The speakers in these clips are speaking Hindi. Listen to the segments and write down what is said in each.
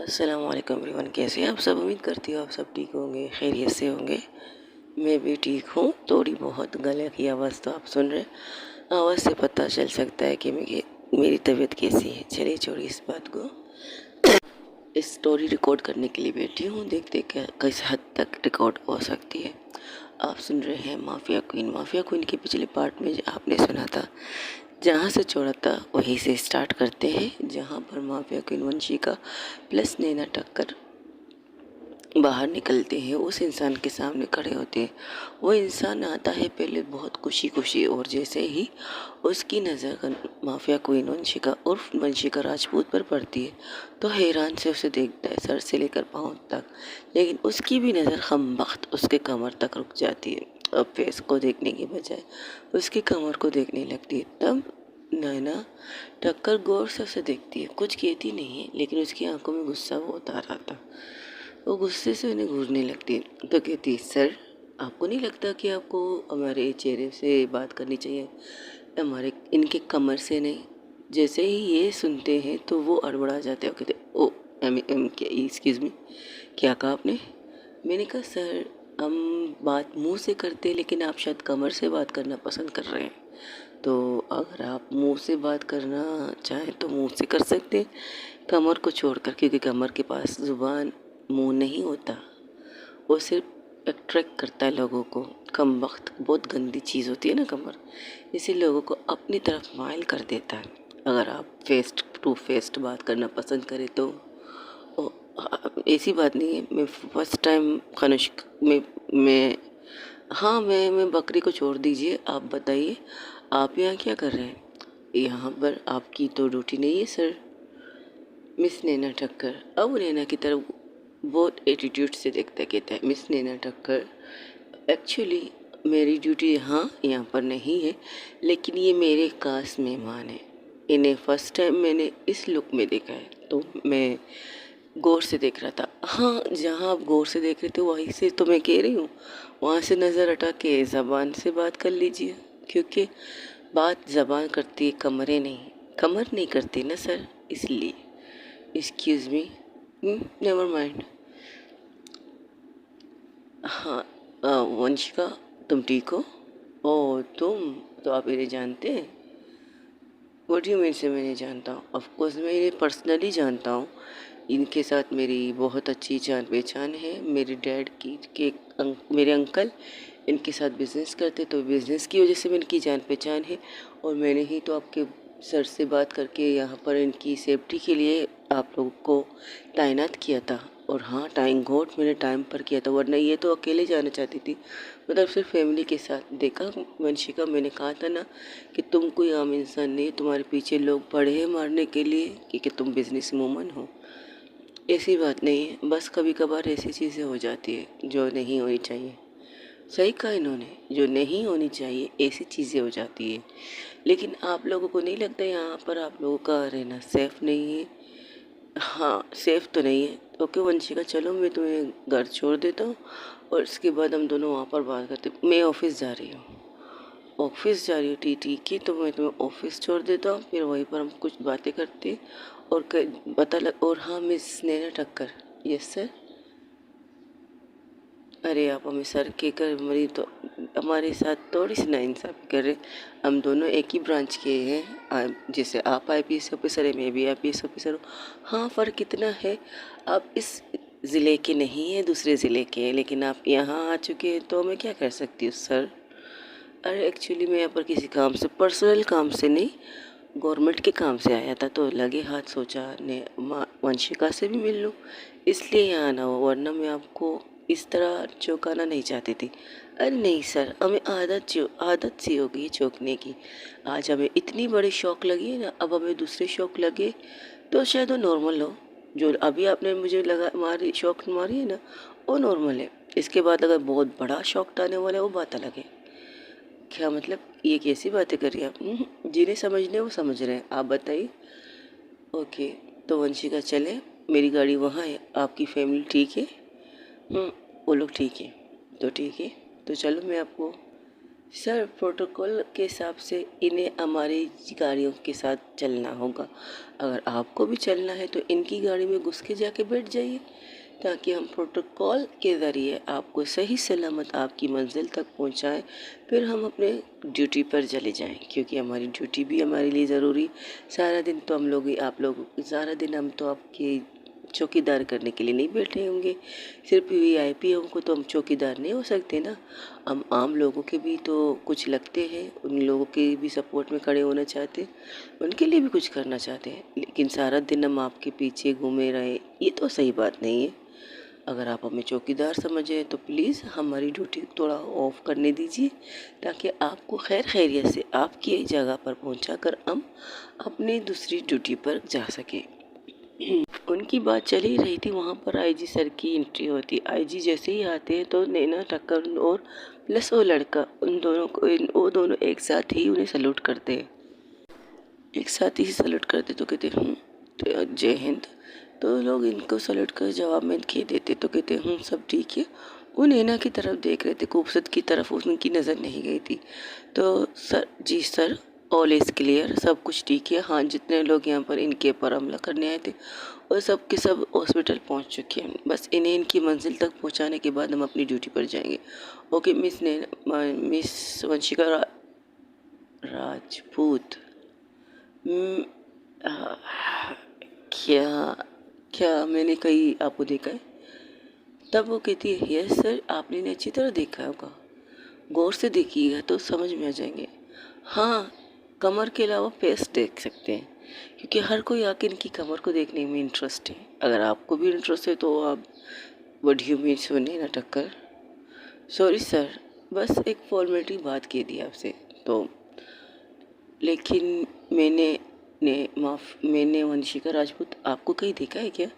अस्सलाम वालेकुम एवरीवन, कैसे हैं आप सब। उम्मीद करती हूँ आप सब ठीक होंगे, खैरियत से होंगे। मैं भी ठीक हूँ। थोड़ी बहुत गले की आवाज़ तो आप सुन रहे हैं। आवाज़ से पता चल सकता है कि मेरी तबीयत कैसी है। चलिए छोड़िए इस बात को। इस स्टोरी रिकॉर्ड करने के लिए बैठी हूँ, देखते क्या किस हद तक रिकॉर्ड हो सकती है। आप सुन रहे हैं माफिया क्वीन। माफिया क्वीन के पिछले पार्ट में आपने सुना था, जहाँ से छोड़ा था वहीं से स्टार्ट करते हैं। जहाँ पर माफिया क्वीन वंशिका प्लस नैना टक्कर बाहर निकलते हैं, उस इंसान के सामने खड़े होते हैं। वो इंसान आता है पहले बहुत खुशी खुशी, और जैसे ही उसकी नज़र माफिया क्वीन वंशिका उर्फ वंशिका राजपूत पर पड़ती है तो हैरान से उसे देखता है सर से लेकर पाँव तक। लेकिन उसकी भी नज़र हमवक्त उसके कमर तक रुक जाती है। अब फेस को देखने के बजाय उसकी कमर को देखने लगती है। तब नैना टक्कर गौर से उसे देखती है, कुछ कहती नहीं है, लेकिन उसकी आंखों में गुस्सा बहुत आ रहा था। वो गुस्से से उन्हें घूरने लगती तो कहती, सर आपको नहीं लगता कि आपको हमारे चेहरे से बात करनी चाहिए, हमारे इनके कमर से नहीं। जैसे ही ये सुनते हैं तो वो अड़बड़ा जाते हैं। कहते ओ एक्सक्यूज़ मी, क्या कहा आपने। मैंने कहा सर हम बात मुंह से करते हैं, लेकिन आप शायद कमर से बात करना पसंद कर रहे हैं। तो अगर आप मुंह से बात करना चाहें तो मुंह से कर सकते हैं, कमर को छोड़कर, क्योंकि कमर के पास ज़ुबान मुंह नहीं होता। वो सिर्फ अट्रैक्ट करता है लोगों को। कम वक्त बहुत गंदी चीज़ होती है ना कमर, इसी लोगों को अपनी तरफ माइल कर देता है। अगर आप फेस टू फेस बात करना पसंद करें तो ऐसी बात नहीं है। मैं फर्स्ट टाइम कनिष्क मैं हाँ मैं बकरी को छोड़ दीजिए, आप बताइए आप यहाँ क्या कर रहे हैं। यहाँ पर आपकी तो ड्यूटी नहीं है सर। मिस नैना ठक्कर अब नैना की तरफ बहुत एटीट्यूड से देखता कहता है, मिस नैना ठक्कर एक्चुअली मेरी ड्यूटी यहाँ पर नहीं है, लेकिन ये मेरे खास मेहमान हैं। इन्हें फर्स्ट टाइम मैंने इस लुक में देखा है, तो मैं गौर से देख रहा था। हाँ, जहाँ आप गौर से देख रहे थे वहीं से तो मैं कह रही हूँ, वहाँ से नज़र हटा के ज़बान से बात कर लीजिए, क्योंकि बात ज़बान करती है, कमरे नहीं। कमर नहीं करती ना सर, इसलिए एक्सक्यूज़ मी, नेवर माइंड। हाँ वंशिका तुम ठीक हो। ओह तुम तो आप इन्हें जानते हैं। व्हाट यू मीन से मैं नहीं जानता हूँ। ऑफकोर्स मैं इन्हें पर्सनली जानता हूँ। इनके साथ मेरी बहुत अच्छी जान पहचान है। मेरे डैड की मेरे अंकल इनके साथ बिज़नेस करते, तो बिज़नेस की वजह से मैं इनकी जान पहचान है। और मैंने ही तो आपके सर से बात करके यहाँ पर इनकी सेफ्टी के लिए आप लोगों को तैनात किया था। और हाँ, टाइम घोट मैंने टाइम पर किया था, वरना ये तो अकेले जाना चाहती थी, मतलब सिर्फ फैमिली के साथ। देखा वंशिका, मैंने कहा था ना कि तुम कोई आम इंसान नहीं, तुम्हारे पीछे लोग पड़े हैं मारने के लिए, क्योंकि तुम बिजनेस वूमन हो। ऐसी बात नहीं है, बस कभी कभार ऐसी चीज़ें हो जाती है जो नहीं होनी चाहिए। सही कहा इन्होंने, जो नहीं होनी चाहिए ऐसी चीज़ें हो जाती है। लेकिन आप लोगों को नहीं लगता यहाँ पर आप लोगों का रहना सेफ नहीं है। हाँ सेफ तो नहीं है। ओके वंशिका, चलो मैं तुम्हें घर छोड़ देता हूँ, और इसके बाद हम दोनों वहाँ पर बात करते। मैं ऑफिस जा रही हूँ। ऑफिस जा रही हो, ठीक है, तो मैं तुम्हें ऑफिस छोड़ देता हूँ, फिर वहीं पर हम कुछ बातें करते हैं। और पता लग। और हाँ miss Naina Thakkar. Yes sir. अरे आप हमें सर के कर मरी तो हमारे साथ थोड़ी सी नाइंसाफ़ी कर रहे। हम दोनों एक ही ब्रांच के हैं। जैसे आप आईपीएस ऑफिसर है, मैं भी आईपीएस ऑफिसर हूँ। हाँ फ़र्क कितना है, आप इस ज़िले के नहीं हैं, दूसरे ज़िले के हैं, लेकिन आप यहाँ आ चुके हैं तो मैं क्या कर सकती हूँ सर। अरे एक्चुअली मैं यहाँ पर किसी काम से, पर्सनल काम से नहीं, गवर्नमेंट के काम से आया था, तो लगे हाथ सोचा ने वंशिका से भी मिल लूँ, इसलिए यहाँ आना हो, वरना मैं आपको इस तरह चौंकाना नहीं चाहती थी। अरे नहीं सर, हमें आदत सी हो गई है चौंकने की। आज हमें इतनी बड़ी शौक लगी है ना, अब हमें दूसरे शौक लगे तो शायद वो नॉर्मल हो। जो अभी आपने मुझे लगा मारी शौक मारी है ना, वो नॉर्मल है। इसके बाद अगर बहुत बड़ा शौक आने वाला है वो बात अलग है। क्या मतलब, ये कैसी बातें कर रही हैं आप। जिन्हें समझने वो समझ रहे हैं, आप बताइए। ओके, तो वंशिका चले, मेरी गाड़ी वहाँ है। आपकी फैमिली ठीक है। वो लोग ठीक है, तो ठीक है, तो चलो मैं आपको सर प्रोटोकॉल के हिसाब से इन्हें हमारी गाड़ियों के साथ चलना होगा। अगर आपको भी चलना है तो इनकी गाड़ी में घुस के जाके बैठ जाइए, ताकि हम प्रोटोकॉल के ज़रिए आपको सही सलामत आपकी मंजिल तक पहुंचाएं। फिर हम अपने ड्यूटी पर चले जाएं, क्योंकि हमारी ड्यूटी भी हमारे लिए ज़रूरी। सारा दिन तो हम लोग ही आप लोग सारा दिन हम तो आपके चौकीदार करने के लिए नहीं बैठे होंगे। सिर्फ वीआईपी को तो हम चौकीदार नहीं हो सकते ना। हम आम लोगों के भी तो कुछ लगते हैं, उन लोगों के भी सपोर्ट में खड़े होना चाहते हैं, उनके लिए भी कुछ करना चाहते हैं। लेकिन सारा दिन हम आपके पीछे घूमे रहे, ये तो सही बात नहीं है। अगर आप हमें चौकीदार समझें तो प्लीज़ हमारी ड्यूटी थोड़ा ऑफ करने दीजिए, ताकि आपको खैर खैरियत से आपकी जगह पर पहुंचा कर हम अपनी दूसरी ड्यूटी पर जा सकें। उनकी बात चल ही रही थी, वहाँ पर आईजी सर की एंट्री होती। आईजी जैसे ही आते हैं तो नैना टक्कर और प्लस वो लड़का, उन दोनों को वो दोनों एक साथ ही उन्हें सल्यूट करते हैं। एक साथ ही सल्यूट करते तो कहते तो जय हिंद। तो लोग इनको सल्यूट कर जवाब में कह देते तो कहते सब ठीक है। वो नैना की तरफ देख रहे थे, खूबसूरत की तरफ उनकी नज़र नहीं गई थी। तो sir ji sir, all is clear, सब कुछ ठीक है। हाँ, जितने लोग यहाँ पर इनके पर हमला करने आए थे और सब के सब हॉस्पिटल पहुँच चुके हैं। बस इन्हें इनकी मंजिल तक पहुँचाने के बाद हम अपनी ड्यूटी पर जाएंगे। Okay miss Vanshika Rajput. Hmm, आ, क्या क्या मैंने कहीं आपको देखा है? तब वो कहती है यस सर, आपने इन्हें अच्छी तरह देखा होगा, गौर से देखिएगा तो समझ में आ जाएंगे। हाँ, कमर के अलावा फेस देख सकते हैं, क्योंकि हर कोई आके इनकी कमर को देखने में इंटरेस्ट है। अगर आपको भी इंटरेस्ट है तो आप व्हाट यू मीन सुनिए ना टक्कर। सॉरी सर, बस एक फॉर्मेलिटी बात की थी आपसे तो, लेकिन मैंने वंशिका राजपूत आपको कहीं देखा है क्या?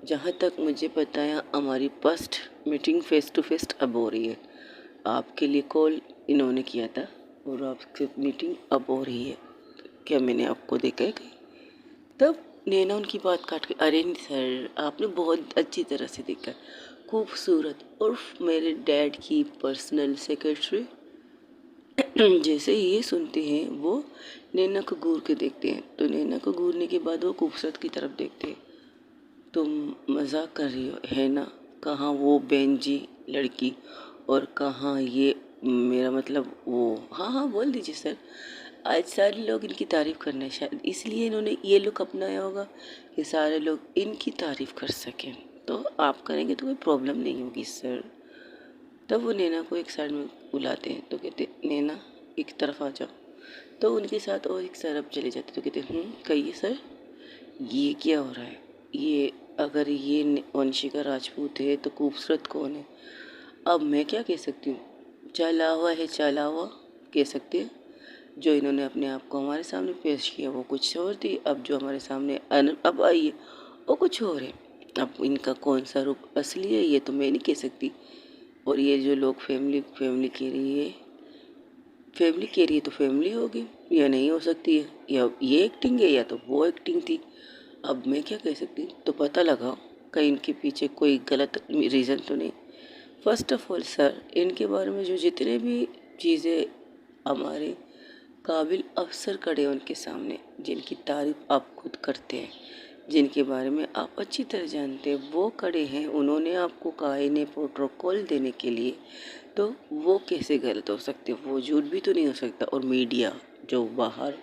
जहाँ तक मुझे पता है हमारी first meeting face to face अब हो रही है। आपके लिए कॉल इन्होंने किया था और आपकी मीटिंग अब हो रही है। क्या मैंने आपको देखा है कहीं? तब नैना उनकी बात काट के अरे नहीं सर, आपने बहुत अच्छी तरह से देखा है, खूबसूरत और मेरे डैड की पर्सनल सेक्रेटरी। जैसे ही ये सुनते हैं वो नैना को घूर के देखते हैं, तो नैना को घूरने के बाद वो खूबसूरत की तरफ देखते हैं। तुम मजाक कर रही हो है ना? कहाँ वो बहन जी लड़की और कहाँ ये, मेरा मतलब वो, हाँ हाँ बोल दीजिए सर। आज सारे लोग इनकी तारीफ़ करने, शायद इसलिए इन्होंने ये लुक अपनाया होगा कि सारे लोग इनकी तारीफ़ कर सकें। तो आप करेंगे तो कोई प्रॉब्लम नहीं होगी सर। तब वो नैना को एक साइड में बुलाते हैं तो कहते नैना एक तरफ आ जाओ। तो उनके साथ और एक तरफ चले जाते तो कहते कहिए सर, ये क्या हो रहा है? ये अगर ये वंशिका राजपूत है तो खूबसूरत कौन है? अब मैं क्या कह सकती हूँ? चला हुआ है, चला हुआ कह सकते हैं। जो इन्होंने अपने आप को हमारे सामने पेश किया वो कुछ और थी, अब जो हमारे सामने अब आई है वो कुछ और है। अब इनका कौन सा रूप असली है ये तो मैं नहीं कह सकती। और ये जो लोग फैमिली फैमिली कह रही है तो फैमिली होगी या नहीं हो सकती है, या ये एक्टिंग है या तो वो एक्टिंग थी। अब मैं क्या कह सकती, तो पता लगाओ कहीं इनके पीछे कोई गलत रीज़न तो नहीं। फर्स्ट ऑफ ऑल सर, इनके बारे में जो जितने भी चीज़ें हमारे काबिल अफसर खड़े हैं उनके सामने, जिनकी तारीफ आप खुद करते हैं, जिनके बारे में आप अच्छी तरह जानते हैं, वो खड़े हैं, उन्होंने आपको कहा इन्हें प्रोटोकॉल देने के लिए, तो वो कैसे गलत हो सकते? वो झूठ भी तो नहीं हो सकता। और मीडिया जो बाहर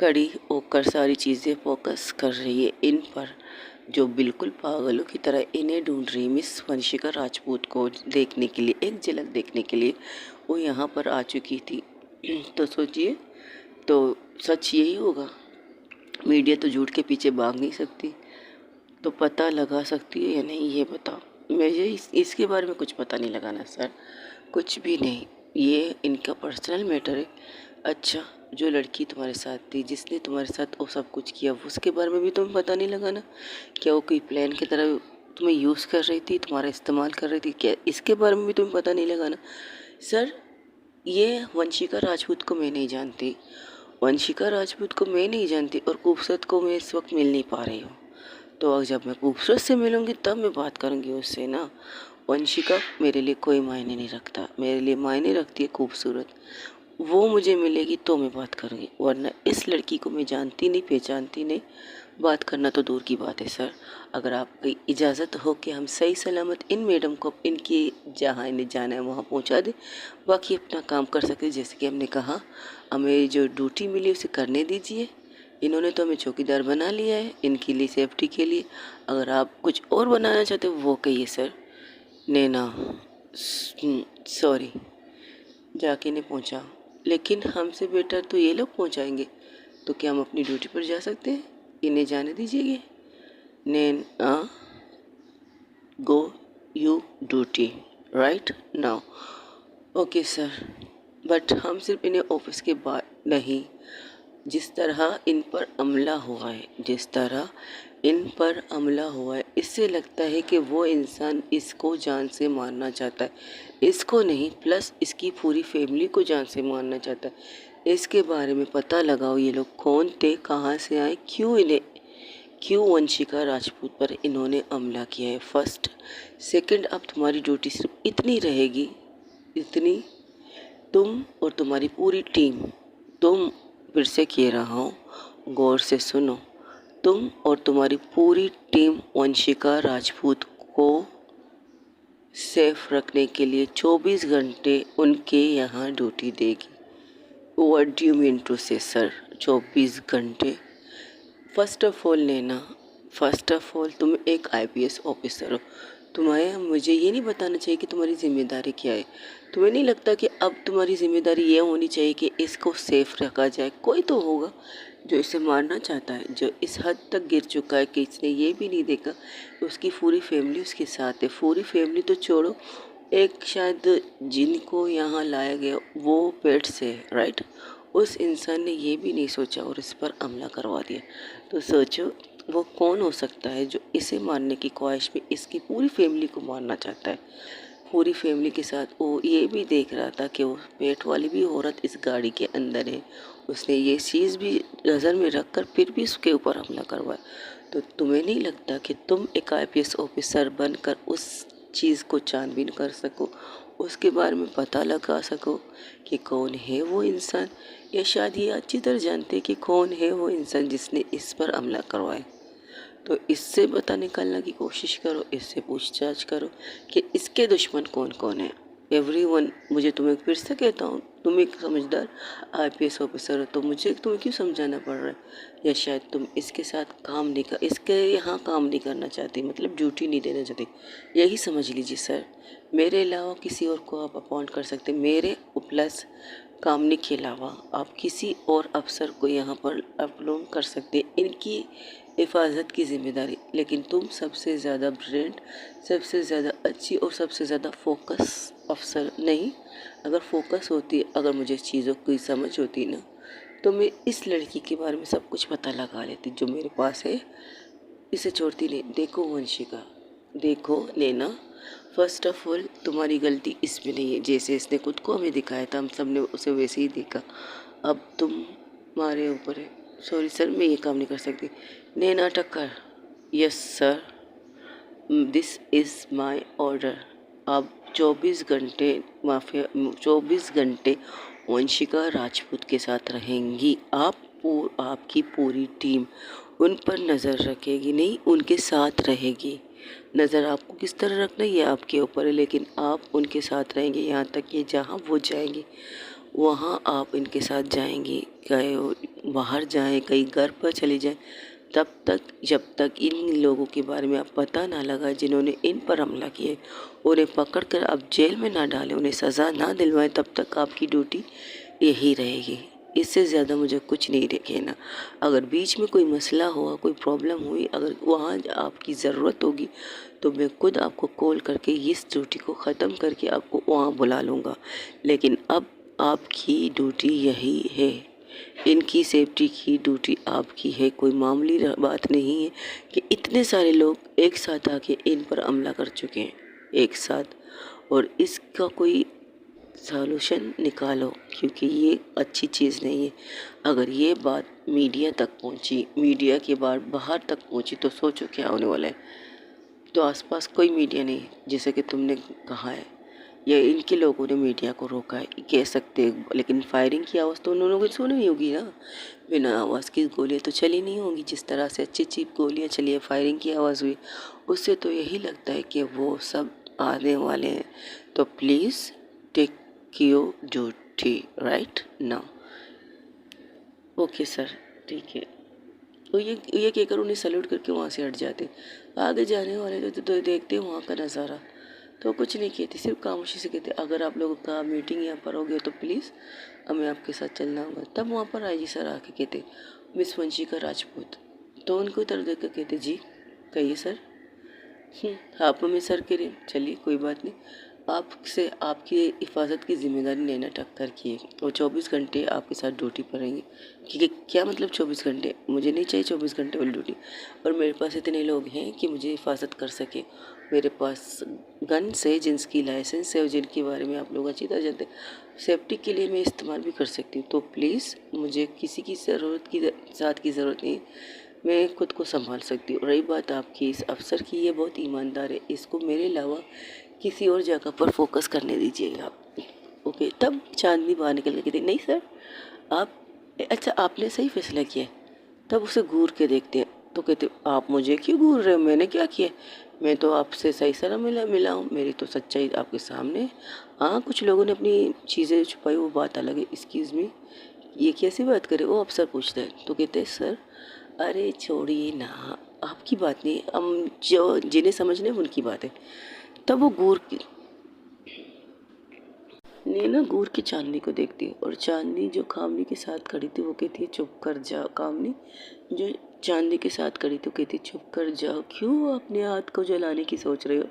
खड़ी होकर सारी चीज़ें फोकस कर रही है इन पर, जो बिल्कुल पागलों की तरह इन्हें ढूंढ रही मिस वंशिका राजपूत को देखने के लिए, एक झलक देखने के लिए वो यहाँ पर आ चुकी थी। तो सोचिए, तो सच यही होगा। मीडिया तो झूठ के पीछे भाग नहीं सकती, तो पता लगा सकती है या नहीं ये बताओ। मुझे इसके बारे में कुछ पता नहीं लगाना सर, कुछ भी नहीं, ये इनका पर्सनल मैटर है। अच्छा, जो लड़की तुम्हारे साथ थी, जिसने तुम्हारे साथ वो सब कुछ किया, उसके बारे में भी तुम्हें पता नहीं लगाना? क्या वो कोई प्लान की तरह तुम्हें यूज़ कर रही थी, तुम्हारा इस्तेमाल कर रही थी क्या? इसके बारे में भी तुम्हें पता नहीं लगाना? सर, ये वंशिका राजपूत को मैं नहीं जानती, वंशिका राजपूत को मैं नहीं जानती, और खूबसूरत को मैं इस वक्त मिल नहीं पा रही हूँ। तो अब जब मैं खूबसूरत से मिलूँगी तब मैं बात करूँगी उससे ना। वंशिका मेरे लिए कोई मायने नहीं रखता, मेरे लिए मायने रखती है खूबसूरत। वो मुझे मिलेगी तो मैं बात करूँगी, वरना इस लड़की को मैं जानती नहीं पहचानती नहीं। बात करना तो दूर की बात है सर। अगर आपकी इजाज़त हो कि हम सही सलामत इन मैडम को इनकी जहाँ इन्हें जाना है वहाँ पहुँचा दें, बाकी अपना काम कर सकते। जैसे कि हमने कहा, हमें जो ड्यूटी मिली उसे करने दीजिए। इन्होंने तो हमें चौकीदार बना लिया है इनके लिए, सेफ्टी के लिए। अगर आप कुछ और बनाना चाहते हो वो कहिए सर। नैना सॉरी, जाके इन्हें पहुँचाओ। लेकिन हमसे बेटर तो ये लोग पहुँचाएंगे, तो क्या हम अपनी ड्यूटी पर जा सकते हैं? इन्हें जाने दीजिए। Naina go you duty right now. Okay sir, but हम सिर्फ इन्हें ऑफिस के बाद नहीं, जिस तरह इन पर हमला हुआ है, जिस तरह इन पर हमला हुआ है, इससे लगता है कि वो इंसान इसको जान से मारना चाहता है। इसको नहीं, प्लस इसकी पूरी फैमिली को जान से मारना चाहता है। इसके बारे में पता लगाओ, ये लोग कौन थे, कहाँ से आए, क्यों वंशिका राजपूत पर इन्होंने हमला किया है। फर्स्ट सेकंड, अब तुम्हारी ड्यूटी सिर्फ इतनी रहेगी, इतनी, तुम और तुम्हारी पूरी टीम, तुम, फिर से कह रहा हूँ, गौर से सुनो, तुम और तुम्हारी पूरी टीम वंशिका राजपूत को सेफ रखने के लिए 24 घंटे उनके यहाँ ड्यूटी देगी। What do you mean to say sir? 24 घंटे? First of all Naina, first of all तुम एक आईपीएस ऑफिसर हो। तुम्हें मुझे ये नहीं बताना चाहिए कि तुम्हारी जिम्मेदारी क्या है। तुम्हें नहीं लगता कि अब तुम्हारी जिम्मेदारी ये होनी चाहिए कि इसको सेफ रखा जाए? कोई तो होगा जो इसे मारना चाहता है, जो इस हद तक गिर चुका है कि इसने ये भी नहीं देखा कि उसकी पूरी फैमिली उसके साथ है। पूरी फैमिली तो छोड़ो, एक शायद जिनको यहाँ लाया गया वो पेट से है, राइट? उस इंसान ने ये भी नहीं सोचा और इस पर हमला करवा दिया। तो सोचो वो कौन हो सकता है जो इसे मारने की ख्वाहिश में इसकी पूरी फैमिली को मारना चाहता है। पूरी फैमिली के साथ वो ये भी देख रहा था कि वो पेट वाली भी औरत इस गाड़ी के अंदर है। उसने ये चीज़ भी नज़र में रख कर फिर भी उसके ऊपर हमला करवाया। तो तुम्हें नहीं लगता कि तुम एक आईपीएस ऑफिसर बनकर उस चीज़ को छानबीन कर सको, उसके बारे में पता लगा सको कि कौन है वो इंसान? या शायद ये अच्छी तरह जानते कि कौन है वो इंसान जिसने इस पर हमला करवाया? तो इससे पता निकालने की कोशिश करो, इससे पूछताछ करो कि इसके दुश्मन कौन कौन है। एवरीवन, मुझे तुम्हें फिर से कहता हूँ, तुम एक समझदार आईपीएस ऑफिसर हो, तो मुझे तुम्हें क्यों समझाना पड़ रहा है? या शायद तुम इसके साथ काम नहीं कर, इसके यहाँ काम नहीं करना चाहती, मतलब ड्यूटी नहीं देना चाहती, यही समझ लीजिए सर। मेरे अलावा किसी और को आप अपॉइंट कर सकते, मेरे प्लस कामनी के अलावा आप किसी और अफसर को यहाँ पर अपलोड कर सकते, इनकी हिफाजत की जिम्मेदारी। लेकिन तुम सबसे ज़्यादा ब्रिलियंट, सबसे ज़्यादा अच्छी और सबसे ज़्यादा फोकस अफसर नहीं, अगर फोकस होती, अगर मुझे चीज़ों की समझ होती ना, तो मैं इस लड़की के बारे में सब कुछ पता लगा लेती जो मेरे पास है। इसे छोड़ती नहीं। देखो वंशिका, देखो नैना, फर्स्ट ऑफ ऑल तुम्हारी गलती इसमें नहीं है। जैसे इसने खुद को हमें दिखाया था, हम सब ने उसे वैसे ही देखा। अब तुम्हारे ऊपर है। सॉरी सर, मैं ये काम नहीं कर सकती। नैना टक्कर, yes sir, this is my order. अब 24 घंटे माफिया, 24 घंटे वंशिका राजपूत के साथ रहेंगी आप। आपकी पूरी टीम उन पर नज़र रखेगी, नहीं उनके साथ रहेगी। नज़र आपको किस तरह रखना है ये आपके ऊपर है, लेकिन आप उनके साथ रहेंगे। यहाँ तक कि जहाँ वो जाएंगे वहाँ आप इनके साथ जाएंगी। कहीं बाहर जाएं, कहीं घर पर चले जाएं, तब तक जब तक इन लोगों के बारे में आप पता ना लगा जिन्होंने इन पर हमला किया, उन्हें पकड़कर आप जेल में ना डालें, उन्हें सज़ा ना दिलवाएं, तब तक आपकी ड्यूटी यही रहेगी। इससे ज़्यादा मुझे कुछ नहीं कहना। अगर बीच में कोई मसला हुआ, कोई प्रॉब्लम हुई, अगर वहाँ आपकी ज़रूरत होगी, तो मैं खुद आपको कॉल करके इस ड्यूटी को ख़त्म करके आपको वहाँ बुला लूँगा। लेकिन अब आपकी ड्यूटी यही है, इनकी सेफ्टी की ड्यूटी आपकी है। कोई मामूली बात नहीं है कि इतने सारे लोग एक साथ आके इन पर हमला कर चुके हैं एक साथ, और इसका कोई सॉल्यूशन निकालो, क्योंकि ये अच्छी चीज़ नहीं है। अगर ये बात मीडिया तक पहुंची, मीडिया के बाद बाहर तक पहुंची, तो सोचो क्या होने वाला है। तो आसपास कोई मीडिया नहीं जैसे कि तुमने कहा है, या इनके लोगों ने मीडिया को रोका है कह सकते हैं, लेकिन फायरिंग की आवाज़ तो उन लोगों को सुनी नहीं होगी ना। बिना आवाज़ की गोलियां तो चली नहीं होंगी। जिस तरह से अच्छी अच्छी गोलियां चली है, फायरिंग की आवाज़ हुई, उससे तो यही लगता है कि वो सब आने वाले हैं। तो please take your duty right now. Okay sir, ठीक है। तो ये कहकर उन्हें सैल्यूट करके वहाँ से हट जाते। आगे जाने वाले तो देखते वहाँ का नज़ारा, तो कुछ नहीं कहते, सिर्फ खामोशी से कहते अगर आप लोगों का मीटिंग यहाँ पर हो गया तो प्लीज़ हमें आपके साथ चलना होगा। तब वहाँ पर आईजी सर आके कहते मिस वंशिका राजपूत। तो उनको तरफ देख कर कहते जी कहिए सर। आप में सर कह रहे चलिए कोई बात नहीं, आपसे आपकी हिफाजत की जिम्मेदारी नैना टक्कर की है और 24 घंटे आपके साथ ड्यूटी पर रहेंगे। कि क्या मतलब 24 घंटे? मुझे नहीं चाहिए 24 घंटे वाली ड्यूटी, और मेरे पास इतने लोग हैं कि मुझे हिफाजत कर सके। मेरे पास गन से जिनकी लाइसेंस है और जिनके बारे में आप लोग अच्छी तरह जानते हैं, सेफ्टी के लिए मैं इस्तेमाल भी कर सकती हूँ। तो प्लीज़ मुझे किसी की साथ की ज़रूरत नहीं, मैं खुद को संभाल सकती हूँ। रही बात आपकी इस अफ़सर की, ये बहुत ईमानदार है, इसको मेरे अलावा किसी और जगह पर फोकस करने दीजिएगा आप। ओके। तब चांदनी बाहर निकल के कहती नहीं सर आप, अच्छा आपने सही फैसला किया है। तब उसे घूर के देखते हैं तो कहते आप मुझे क्यों घूर रहे हो, मैंने क्या किया? मैं तो आपसे सही सलाह मिला हूँ, मेरी तो सच्चाई आपके सामने। हाँ कुछ लोगों ने अपनी चीज़ें छुपाई, वो बात अलग है। एक्सक्यूज़ मी, ये कैसी बात करे? वो अफसर पूछता है तो कहते हैं सर अरे छोड़िए ना, आपकी बात नहीं, हम जो जिन्हें समझने उनकी बात है। तब वो नैना घूर के चांदनी को देखती है, और चांदनी जो कामनी के साथ खड़ी थी वो कहती है चुप कर जाओ। कामनी जो चांदनी के साथ खड़ी तो कहती चुप कर जाओ, क्यों अपने हाथ को जलाने की सोच रहे हो?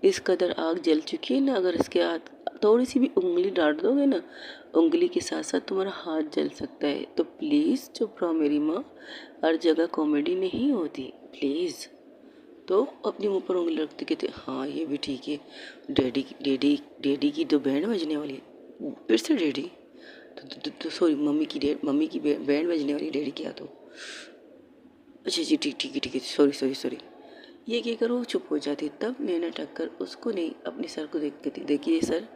इस कदर आग जल चुकी है ना, अगर इसके हाथ थोड़ी सी भी उंगली डांट दोगे ना, उंगली के साथ साथ तुम्हारा हाथ जल सकता है। तो प्लीज़ चुप रहो मेरी माँ, हर जगह कॉमेडी नहीं होती प्लीज़। तो अपने मुंह पर उंगली रखते कहते हाँ ये भी ठीक है, डैडी की तो बैंड बजने वाली है। फिर से डैडी तो सॉरी मम्मी की बैंड बजने वाली, डैडी क्या तो अच्छा जी ठीक है सॉरी। ये कहकर वो चुप हो जाती। तब नैना टक्कर उसको नहीं अपने सर को देखती थी, देखिए सर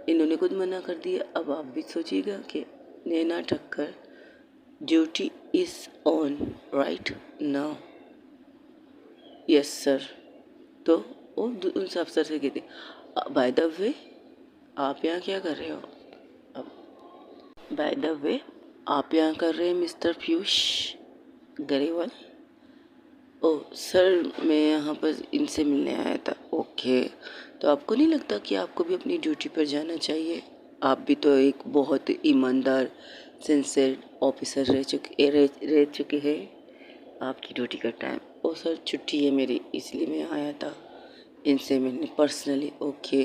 इन्होंने खुद मना कर दिया, अब आप भी सोचिएगा कि नैना टक्कर duty is on right now. Yes sir. तो वो उन अफसर से कहती बाय द वे आप यहाँ क्या कर रहे हो? अब बाय द वे आप यहाँ कर रहे हैं mister Piyush Grewal? Oh sir मैं यहाँ पर इनसे मिलने आया था। ओके, तो आपको नहीं लगता कि आपको भी अपनी ड्यूटी पर जाना चाहिए? आप भी तो एक बहुत ईमानदार सिंसियर ऑफिसर रह चुके हैं। आपकी ड्यूटी का टाइम, ओ सर छुट्टी है मेरी इसलिए मैं आया था इनसे मिलने पर्सनली। ओके,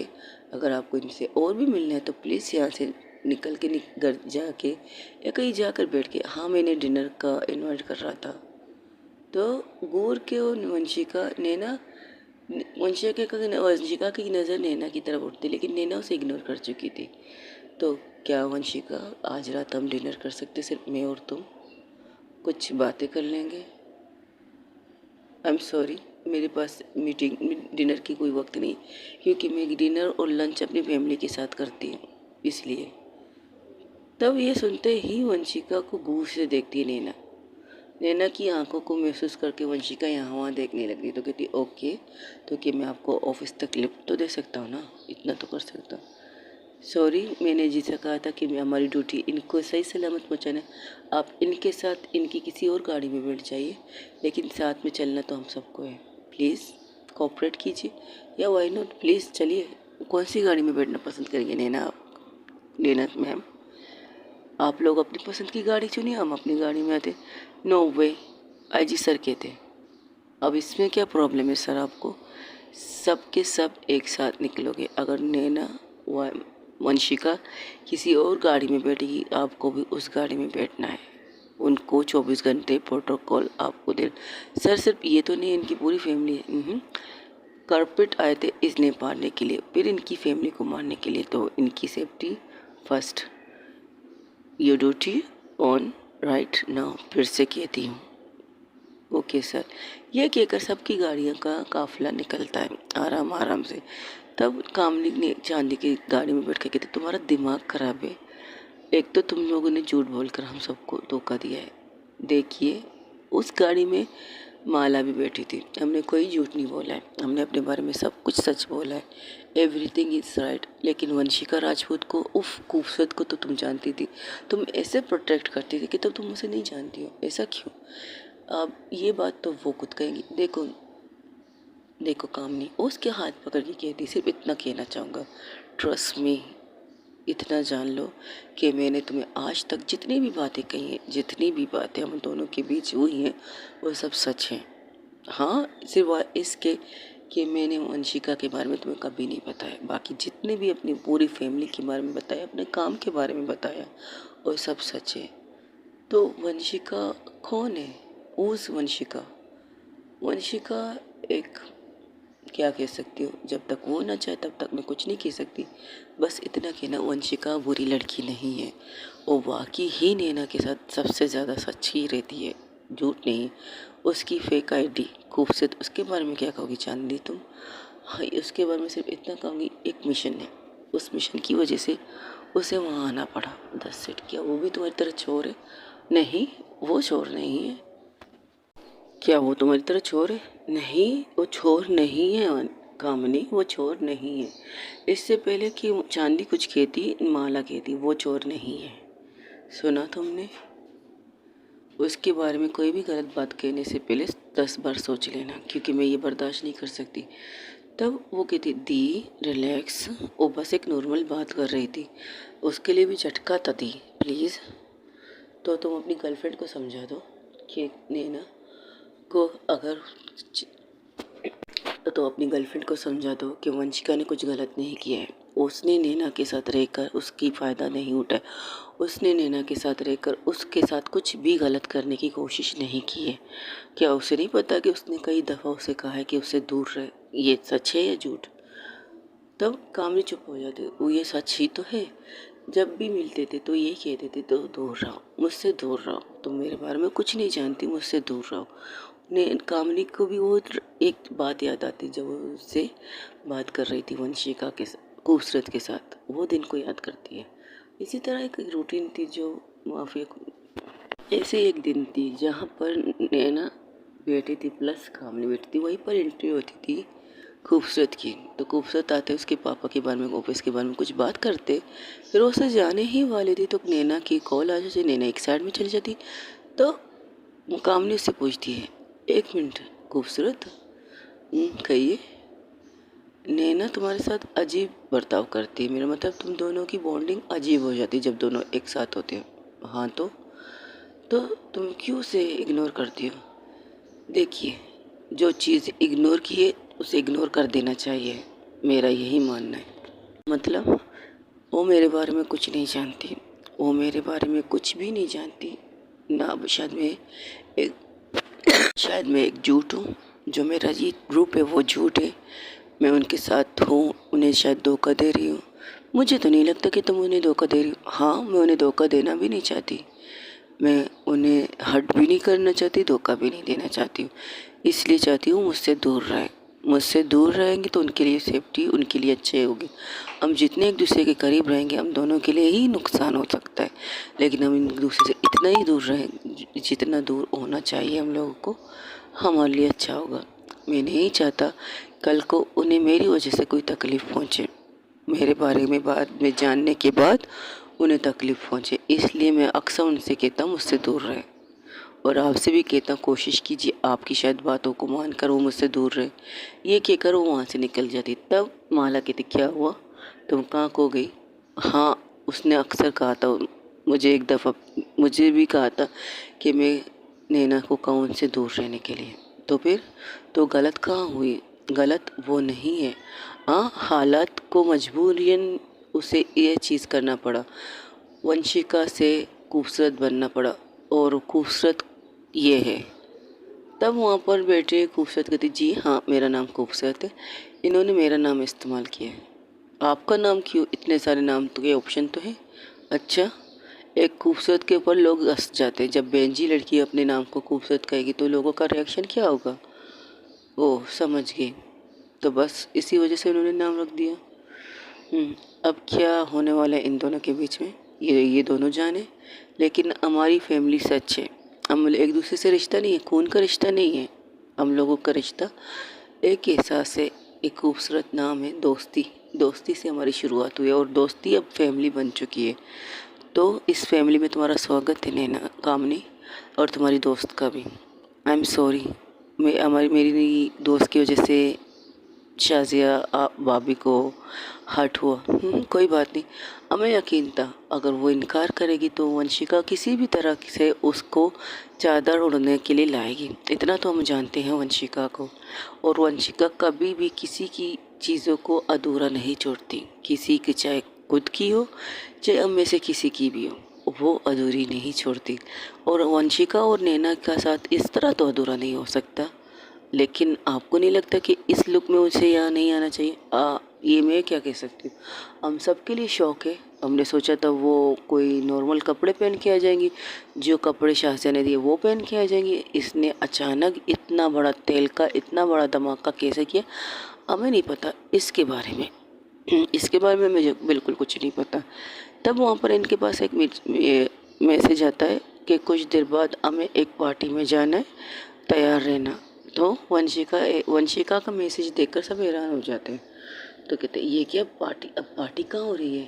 अगर आपको इनसे और भी मिलना है तो प्लीज़ यहाँ से निकल के घर जाके या कहीं जाकर बैठ के, हाँ मैंने डिनर का इनवाइट कर रहा था। तो गौर के और वंशिका की नज़र नैना की तरफ उठती, लेकिन नैना उसे इग्नोर कर चुकी थी। तो क्या वंशिका आज रात हम डिनर कर सकते, सिर्फ मैं और तुम कुछ बातें कर लेंगे? आई एम सॉरी मेरे पास डिनर की कोई वक्त नहीं, क्योंकि मैं डिनर और लंच अपनी फैमिली के साथ करती हूँ इसलिए। तब ये सुनते ही वंशिका को गौर से देखती है नैना की आंखों को महसूस करके वंशिका यहाँ वहाँ देखने लगी। तो कहती ओके, तो कि मैं आपको ऑफिस तक लिफ्ट तो दे सकता हूँ ना, इतना तो कर सकता हूँ। सॉरी मैंने जिसे कहा था कि मैं हमारी ड्यूटी इनको सही सलामत पहुँचाना, आप इनके साथ इनकी किसी और गाड़ी में बैठ जाइए, लेकिन साथ में चलना तो हम सबको है। प्लीज़ कोऑपरेट कीजिए, या वाई नॉट प्लीज़ चलिए। कौन सी गाड़ी में बैठना पसंद करेंगे नैना मैम? आप लोग अपनी पसंद की गाड़ी चुनिए, हम अपनी गाड़ी में आते। नो वे, आईजी सर कहते। अब इसमें क्या प्रॉब्लम है सर आपको? सब के सब एक साथ निकलोगे, अगर नैना वंशिका किसी और गाड़ी में बैठेगी आपको भी उस गाड़ी में बैठना है। उनको 24 घंटे प्रोटोकॉल आपको दे। सर सिर्फ ये तो नहीं, इनकी पूरी फैमिली है। कारपेट आए थे इसने मारने के लिए, फिर इनकी फैमिली को मारने के लिए, तो इनकी safety first. Your duty on right now, फिर से कहती हूँ। Okay sir. यह कहकर सबकी गाड़ियों का काफिला निकलता है आराम आराम से। तब कामनी ने चांदी की गाड़ी में बैठ के कहती, तुम्हारा दिमाग खराब है, एक तो तुम लोगों ने झूठ बोलकर हम सबको धोखा दिया है। देखिए उस गाड़ी में माला भी बैठी थी, हमने कोई झूठ नहीं बोला है, हमने अपने बारे में सब कुछ सच बोला है। Everything is right. लेकिन वंशिका राजपूत को, उफ खूबसूरत को तो तुम जानती थी, तुम ऐसे प्रोटेक्ट करती थी कि तब तुम उसे नहीं जानती हो, ऐसा क्यों? अब ये बात तो वो खुद कहेंगी। देखो देखो कामनी उसके हाथ पकड़ के कहती, सिर्फ इतना कहना चाहूँगा, ट्रस्ट मी, इतना जान लो कि मैंने तुम्हें आज तक जितनी भी बातें कही हैं, जितनी भी बातें हम दोनों के बीच हुई हैं, वो सब सच हैं। हाँ, सिर्फ इसके कि मैंने वंशिका के बारे में तुम्हें कभी नहीं बताया, बाकी जितने भी अपनी पूरी फैमिली के बारे में बताया, अपने काम के बारे में बताया, वो सब सच है। तो वंशिका कौन है? उस वंशिका एक, क्या कह सकती हो, जब तक वो ना चाहे तब तक मैं कुछ नहीं कह सकती। बस इतना कहना, वंशिका बुरी लड़की नहीं है, वो वाकई ही नैना के साथ सबसे ज़्यादा सच्ची रहती है, झूठ नहीं। उसकी फेक आईडी खूबसूरत, उसके बारे में क्या कहोगी चांदनी तुम? हाँ, उसके बारे में सिर्फ इतना कहूँगी, एक मिशन है, उस मिशन की वजह से उसे वहाँ आना पड़ा। 10 सेट। क्या वो भी तुम्हारी तरह चोर है? नहीं, वो चोर नहीं है। क्या वो तुम्हारी तरह चोर है? नहीं, वो चोर नहीं है कामनी, वो चोर नहीं है। इससे पहले कि चांदी कुछ कहती, माला कहती वो चोर नहीं है। सुना तुमने? उसके बारे में कोई भी गलत बात कहने से पहले 10 बार सोच लेना, क्योंकि मैं ये बर्दाश्त नहीं कर सकती। तब वो कहती, दी रिलैक्स, वो बस एक नॉर्मल बात कर रही थी, उसके लिए भी झटका था दी, प्लीज़। तो तुम अपनी गर्लफ्रेंड को समझा दो कि नैना को अगर तो अपनी गर्लफ्रेंड को समझा दो कि वंशिका ने कुछ गलत नहीं किया है। उसने नैना के साथ रहकर उसकी फ़ायदा नहीं उठाया, उसने नैना के साथ रहकर उसके साथ कुछ भी गलत करने की कोशिश नहीं की है। क्या उसे नहीं पता कि उसने कई दफ़ा उसे कहा है कि उससे दूर रहे? ये सच है या झूठ? तब कामनी चुप हो जाती, वो ये सच ही तो है। जब भी मिलते थे तो ये कहते थे, तो दूर रहो, मुझसे दूर रहो, तुम मेरे बारे में कुछ नहीं जानती, मुझसे दूर रहो। ने कामनी को भी वो एक बात याद आती, जब वो उससे बात कर रही थी वंशिका के खूबसूरत के साथ, वो दिन को याद करती है। इसी तरह एक रूटीन थी जो माफिया, ऐसे एक दिन थी जहाँ पर नैना बैठी थी प्लस कामनी बैठी थी, वहीं पर एंट्री होती थी खूबसूरत की। तो खूबसूरत आते उसके पापा के बारे में, ऑफिस के बारे में कुछ बात करते, फिर वो उसे जाने ही वाली थी तो नैना की कॉल आ जाती, नैना एक साइड में चली जाती। तो कामनी उससे पूछती है, एक मिनट खूबसूरत, कहिए। नैना तुम्हारे साथ अजीब बर्ताव करती है, मेरा मतलब तुम दोनों की बॉन्डिंग अजीब हो जाती है जब दोनों एक साथ होते हो। हाँ तो तुम क्यों उसे इग्नोर करती हो? देखिए, जो चीज़ इग्नोर की है उसे इग्नोर कर देना चाहिए, मेरा यही मानना है। मतलब वो मेरे बारे में कुछ नहीं जानती, वो मेरे बारे में कुछ भी नहीं जानती ना। शायद मैं एक झूठ हूँ, जो मेरा ये ग्रुप है वो झूठ है, मैं उनके साथ हूँ, उन्हें शायद धोखा दे रही हूँ। मुझे तो नहीं लगता कि तुम उन्हें धोखा दे रही हो। हाँ, मैं उन्हें धोखा देना भी नहीं चाहती, मैं उन्हें हर्ट भी नहीं करना चाहती, धोखा भी नहीं देना चाहती हूँ। इसलिए चाहती हूँ मुझसे दूर रहें। मुझसे दूर रहेंगे तो उनके लिए सेफ्टी, उनके लिए अच्छे होगी। हम जितने एक दूसरे के करीब रहेंगे हम दोनों के लिए ही नुकसान हो सकता है, लेकिन हम एक दूसरे से इतना ही दूर रहें जितना दूर होना चाहिए हम लोगों को, हमारे लिए अच्छा होगा। मैं नहीं चाहता कल को उन्हें मेरी वजह से कोई तकलीफ़ पहुँचे, मेरे बारे में बाद में जानने के बाद उन्हें तकलीफ़ पहुँचे। इसलिए मैं अक्सर उनसे कहता हूँ मुझसे दूर रहें, और आपसे भी कहता हूँ कोशिश कीजिए आपकी शायद बातों को मानकर वो मुझसे दूर रहे। ये कहकर वो वहाँ से निकल जाती। तब माला कहती, क्या हुआ, तुम कहाँ खो गई? हाँ, उसने अक्सर कहा था, मुझे एक दफ़ा मुझे भी कहा था कि मैं नैना को कहूँ उनसे दूर रहने के लिए। तो फिर तो गलत कहाँ हुई? गलत वो नहीं है। हाँ, हालात को मजबूरियन उसे ये चीज़ करना पड़ा, वंशिका से खूबसूरत बनना पड़ा, और खूबसूरत ये है। तब वहाँ पर बैठे खूबसूरत कहती, जी हाँ मेरा नाम खूबसूरत है, इन्होंने मेरा नाम इस्तेमाल किया है। आपका नाम क्यों? इतने सारे नाम तो के ऑप्शन तो है। अच्छा, एक खूबसूरत के ऊपर लोग हंस जाते हैं। जब बेंजी लड़की अपने नाम को खूबसूरत कहेगी तो लोगों का रिएक्शन क्या होगा? ओह, समझ गए। तो बस इसी वजह से उन्होंने नाम रख दिया। अब क्या होने वाला है इन दोनों के बीच में, ये दोनों जाने। लेकिन हमारी फैमिली सच है, हम एक दूसरे से रिश्ता नहीं है, खून का रिश्ता नहीं है। हम लोगों का रिश्ता एक एहसास से, एक खूबसूरत नाम है दोस्ती। दोस्ती से हमारी शुरुआत हुई है और दोस्ती अब फैमिली बन चुकी है। तो इस फैमिली में तुम्हारा स्वागत है नैना, कामनी, और तुम्हारी दोस्त का भी। आई एम सॉरी, मेरी दोस्त की वजह से शाज़िया भाभी को हर्ट हुआ। कोई बात नहीं। हमें यकीन था अगर वो इनकार करेगी तो वंशिका किसी भी तरह से उसको चादर ओढ़ने के लिए लाएगी। इतना तो हम जानते हैं वंशिका को। और वंशिका कभी भी किसी की चीज़ों को अधूरा नहीं छोड़ती। किसी की, चाहे खुद की हो चाहे हम में से किसी की भी हो, वो अधूरी नहीं छोड़ती। और वंशिका और नैना का साथ इस तरह तो अधूरा नहीं हो सकता। लेकिन आपको नहीं लगता कि इस लुक में उसे यहाँ नहीं आना चाहिए? ये मैं क्या कह सकती हूँ, हम सबके लिए शौक है। हमने सोचा था वो कोई नॉर्मल कपड़े पहन के आ जाएंगी, जो कपड़े शाहज़िया ने दिए वो पहन के आ जाएंगी। इसने अचानक इतना बड़ा तेल का, इतना बड़ा धमाका कैसे किया, हमें नहीं पता इसके बारे में। इसके बारे में मुझे बिल्कुल कुछ नहीं पता। तब वहाँ पर इनके पास एक मैसेज आता है कि कुछ देर बाद हमें एक पार्टी में जाना है, तैयार रहना। तो वंशिका का मैसेज देखकर सब हैरान हो जाते हैं। तो कहते हैं ये क्या पार्टी, अब पार्टी कहाँ हो रही है?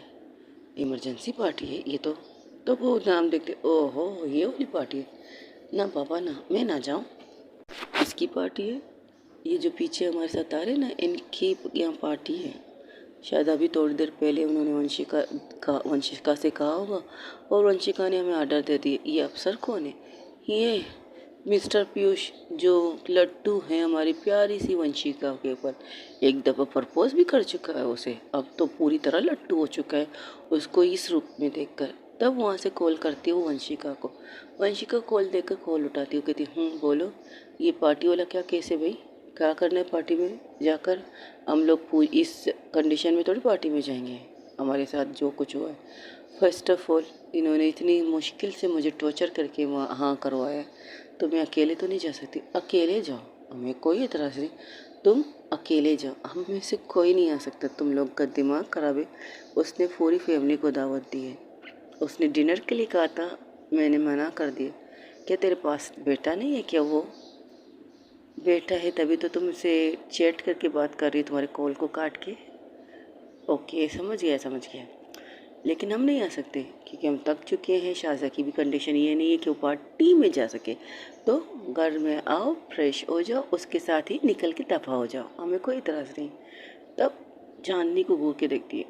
इमरजेंसी पार्टी है ये तो वो नाम देखते, ओहो ये वाली पार्टी है ना पापा, ना मैं ना जाऊँ, इसकी पार्टी है। ये जो पीछे हमारे साथ आ रहे हैं ना, इनकी यहाँ पार्टी है। शायद अभी थोड़ी देर पहले उन्होंने वंशिका से कहा होगा और वंशिका ने हमें ऑर्डर दे दिया। ये अफसर कौन है? ये मिस्टर पीयूष, जो लट्टू हैं हमारी प्यारी सी वंशिका के ऊपर। एक दफ़ा प्रपोज भी कर चुका है उसे, अब तो पूरी तरह लट्टू हो चुका है उसको इस रूप में देखकर। तब वहाँ से कॉल करती है वो वंशिका को। वंशिका कॉल देकर कॉल उठाती है, कहती बोलो, ये पार्टी वाला क्या केस है भाई? क्या करना है पार्टी में जाकर? हम लोग पूरी इस कंडीशन में थोड़ी पार्टी में जाएंगे, हमारे साथ जो कुछ हुआ है। फर्स्ट ऑफ ऑल इन्होंने इतनी मुश्किल से मुझे टॉर्चर करके वहाँ हाँ करवाया, तो मैं अकेले तो नहीं जा सकती। अकेले जाओ, हमें कोई एतराज़ नहीं, तुम अकेले जाओ, हम में से कोई नहीं आ सकता। तुम लोग का दिमाग खराब है। उसने पूरी फैमिली को दावत दी है। उसने डिनर के लिए कहा था, मैंने मना कर दिया। क्या तेरे पास बेटा नहीं है क्या? वो बेटा है तभी तो तुमसे चैट करके बात कर रही है, तुम्हारे कॉल को काट के। ओके, समझ गया समझ गया। लेकिन हम नहीं आ सकते क्योंकि हम थक चुके हैं। शाज़ा की भी कंडीशन ये नहीं है कि वो पार्टी में जा सके। तो घर में आओ, फ्रेश हो जाओ, उसके साथ ही निकल के दफ़ा हो जाओ, हमें कोई इतराज़ नहीं। तब चांदनी को घूर के देखती है,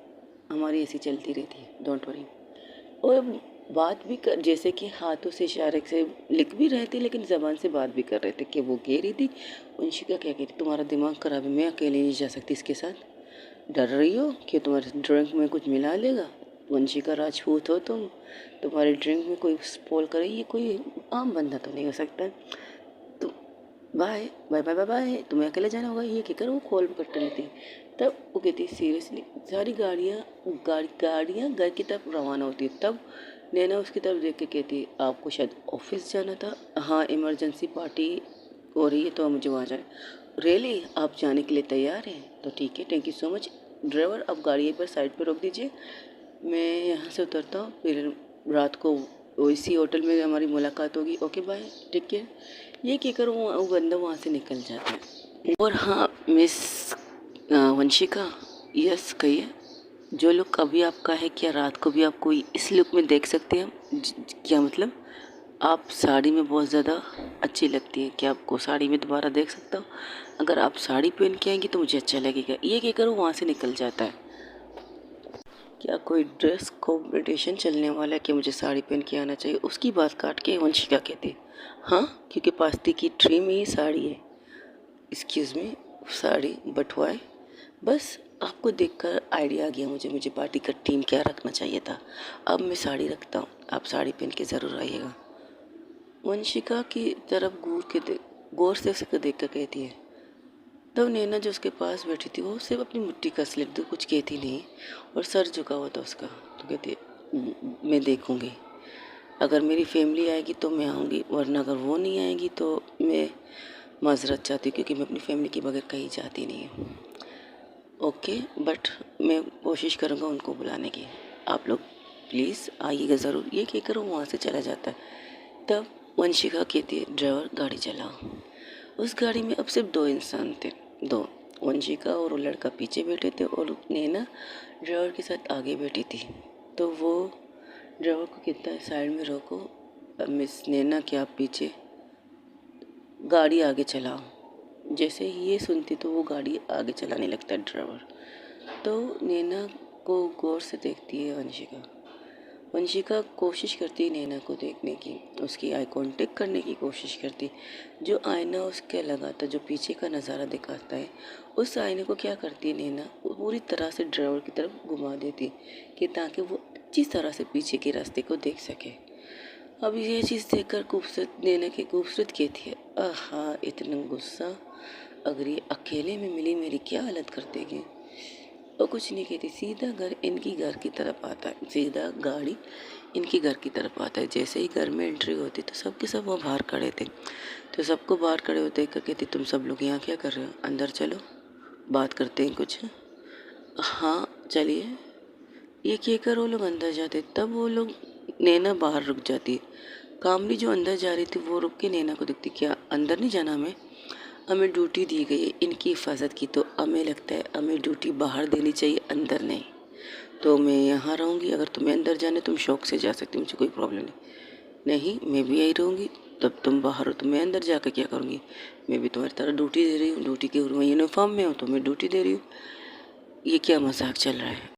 हमारी ऐसी चलती रहती है, डोंट वरी। और बात भी कर, जैसे कि हाथों से इशारे से लिख भी रहे थे लेकिन ज़बान से बात भी कर रहे थे कि वो कह रही थी, वंशिका क्या कह रही, तुम्हारा दिमाग खराब है, मैं अकेले नहीं जा सकती इसके साथ। डर रही हो कि तुम्हारे ड्रिंक में कुछ मिला लेगा? वंशिका राजपूत हो तुम, तुम्हारे ड्रिंक में कोई स्पॉल करे, ये कोई आम बंदा तो नहीं हो सकता। तो bye bye bye bye bye, तुम्हें अकेले जाना होगा, ये कहकर वो कॉल कट लेती। तब वो कहती सीरियसली, सारी गाड़ियाँ घर की तरफ रवाना होती है। तब नैना उसकी तरफ देख के कहती है, आपको शायद ऑफिस जाना था? हाँ, इमरजेंसी पार्टी हो रही है तो मुझे वहाँ जाना। रियली, आप जाने के लिए तैयार हैं? तो ठीक है, thank you so much. Driver, अब गाड़ी एक बार साइड पर रोक दीजिए, मैं यहाँ से उतरता हूँ, फिर रात को इसी होटल में हमारी मुलाकात होगी। Okay bye, take care. ये कहकर वो बंदा वहाँ से निकल जाता है। और हाँ मिस वंशिका, यस कहिए। जो लुक अभी आपका है, क्या रात को भी आप कोई इस लुक में देख सकते हैं? क्या मतलब? आप साड़ी में बहुत ज़्यादा अच्छी लगती हैं, क्या आपको साड़ी में दोबारा देख सकता हूँ? अगर आप साड़ी पहन के आएंगी तो मुझे अच्छा लगेगा। ये कहकर वो वहाँ से निकल जाता है। क्या कोई ड्रेस कॉम्पिटिशन चलने वाला है कि मुझे साड़ी पहन के आना चाहिए? उसकी बात काट के वंशिका कहती है, हाँ क्योंकि पास्ती की ट्री में ही साड़ी है। Excuse me, sari but why? बस आपको देखकर आइडिया आ गया मुझे पार्टी का थीम क्या रखना चाहिए था। अब मैं साड़ी रखता हूँ, आप साड़ी पहन के ज़रूर आइएगा। वंशिका की तरफ गौर से उसको देख कर कहती है। तब नैना जो उसके पास बैठी थी वो सिर्फ अपनी मुट्ठी कस लेती, कुछ कहती नहीं और सर झुका हुआ था उसका। तो कहती है, मैं देखूँगी। अगर मेरी फैमिली आएगी तो मैं आऊँगी, वरना अगर वो नहीं आएगी तो मैं माज़रत चाहती हूँ, क्योंकि मैं अपनी फैमिली के बगैर कहीं जाती नहीं हूँ। ओके, बट मैं कोशिश करूँगा उनको बुलाने की। आप लोग प्लीज़ आइएगा ज़रूर। ये कहकर वो वहाँ से चला जाता है। तब वंशिका कहती है, ड्राइवर गाड़ी चलाओ। उस गाड़ी में अब सिर्फ 2 इंसान थे, 2। वंशिका और वो लड़का पीछे बैठे थे और नैना ड्राइवर के साथ आगे बैठी थी। तो वो ड्राइवर को कहता है, साइड में रोको मिस नैना, क्या आप पीछे, गाड़ी आगे चलाओ। जैसे ही ये सुनती तो वो गाड़ी आगे चलाने लगता है ड्राइवर। तो नैना को गौर से देखती है वंशिका। वंशिका कोशिश करती है नैना को देखने की, उसकी आई कांटेक्ट करने की कोशिश करती। जो आईना उसके लगा था, जो पीछे का नज़ारा दिखाता है, उस आईने को क्या करती है नैना, वो पूरी तरह से ड्राइवर की तरफ घुमा देती कि ताकि वो अच्छी तरह से पीछे के रास्ते को देख सके। अब ये चीज़ देखकर खूबसूरत नैना की खूबसूरत कहती है, आहा इतना गुस्सा, अगर ये अकेले में मिली मेरी क्या हालत कर देगी। वो कुछ नहीं कहती, सीधा इनकी घर की तरफ आता है, सीधा गाड़ी इनकी घर की तरफ आता है। जैसे ही घर में एंट्री होती तो सब के सब वहाँ बाहर खड़े थे। तो सबको बाहर खड़े होते देख कर कहती, तुम सब लोग यहाँ क्या कर रहे हो, अंदर चलो बात करते हैं कुछ। हाँ चलिए, ये कहकर वो लोग अंदर जाते। तब वो लोग, नैना बाहर रुक जाती है। कामनी जो अंदर जा रही थी वो रुक के नैना को देखती, क्या अंदर नहीं जाना हमें ड्यूटी दी गई है इनकी हिफाजत की, तो हमें लगता है हमें ड्यूटी बाहर देनी चाहिए, अंदर नहीं। तो मैं यहाँ रहूँगी, अगर तुम्हें अंदर जाने तुम शौक से जा सकती हो, मुझे कोई प्रॉब्लम नहीं, मैं भी यही रहूँगी। तब तुम बाहर हो तो मैं अंदर जाकर क्या करूँगी, मैं भी तुम्हारी तरह ड्यूटी दे रही हूँ, ड्यूटी के यूनिफॉर्म में हो तो मैं ड्यूटी दे रही हूँ। ये क्या मजाक चल रहा है।